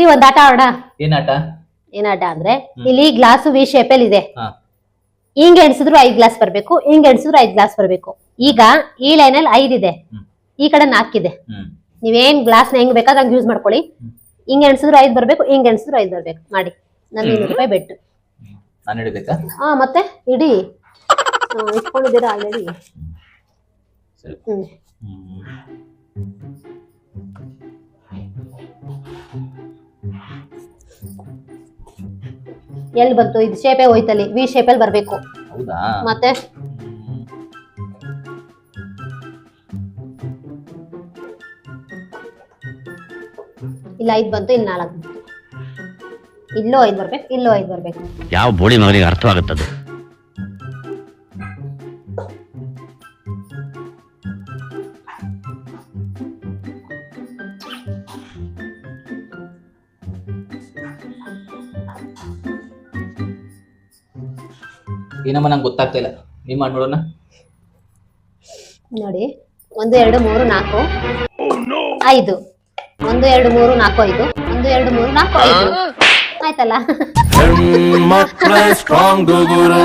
ರೀ ಒಂದ್ ಆಟ ಆಡೋಣ. ಏನಾಟ? ಏನಾಟ ಅಂದ್ರೆ ಇಲ್ಲಿ ಗ್ಲಾಸ್ ವಿ ಶೇಪ್ ಅಲ್ಲಿ ಇದೆ. ಹಿಂಗ್ ಎಣಿಸಿದ್ರು 5 ಗ್ಲಾಸ್ ಬರ್ಬೇಕು, ಹಿಂಗ್ ಎಣಿಸಿದ್ರು 5 ಗ್ಲಾಸ್ ಬರ್ಬೇಕು. ಈಗ ಈ ಲೈನ್ ಅಲ್ಲಿ 5 ಇದೆ, ಈ ಕಡೆ 4 ಇದೆ. ನೀವೇನ್ ಗ್ಲಾಸ್ ನ ಹೆಂಗ್ ಬೇಕಾದ್ರೆ ಹಂಗ್ ಯೂಸ್ ಮಾಡ್ಕೊಳ್ಳಿ. ಹಿಂಗ್ ಎಣಿಸಿದ್ರು 5 ಬರ್ಬೇಕು, ಹಿಂಗ್ ಎಣಿಸಿದ್ರು 5 ಬರ್ಬೇಕು. ಮಾಡಿ. ನನ್ 200 ರೂಪಾಯಿ ಬೆಟ್ಟು. ನಾನು ಹಿಡಿಬೇಕಾ? ಮತ್ತೆ ಇಡಿ. ಇಟ್ಕೊಂಡಿದ್ದೀರಾ ಆಲ್ರೆಡಿ. ಎಲ್ಲಿ ಬಂತು ಇದು? ಶೇಪೇ ಹೋಯ್ತಲ್ಲಿ, ವಿ ಶೇಪ್ ಅಲ್ಲಿ ಬರ್ಬೇಕು. ಹೌದಾ? ಮತ್ತೆ ಇಲ್ಲ 5 ಬಂತು, ಇಲ್ಲಿ 4 ಬಂತು. ಇಲ್ಲೂ 5 ಬರ್ಬೇಕು, ಇಲ್ಲೂ 5 ಬರ್ಬೇಕು. ಯಾವ ಬೋಳಿ ಮಗನಿಗೆ ಅರ್ಥವಾಗುತ್ತದೆ? ಏನಮ್ಮ ನಂಗೆ ಗೊತ್ತಾಗ್ತಾ ಇಲ್ಲ, ನೀವ್ ಮಾಡಿ ನೋಡೋಣ. ನೋಡಿ 1 2 3 4 5. 1 2 3 4 5. 1 2 3 4 5. ಆಯ್ತಲ್ಲ? ಸ್ಟ್ರಾಂಗ್ ಗುರು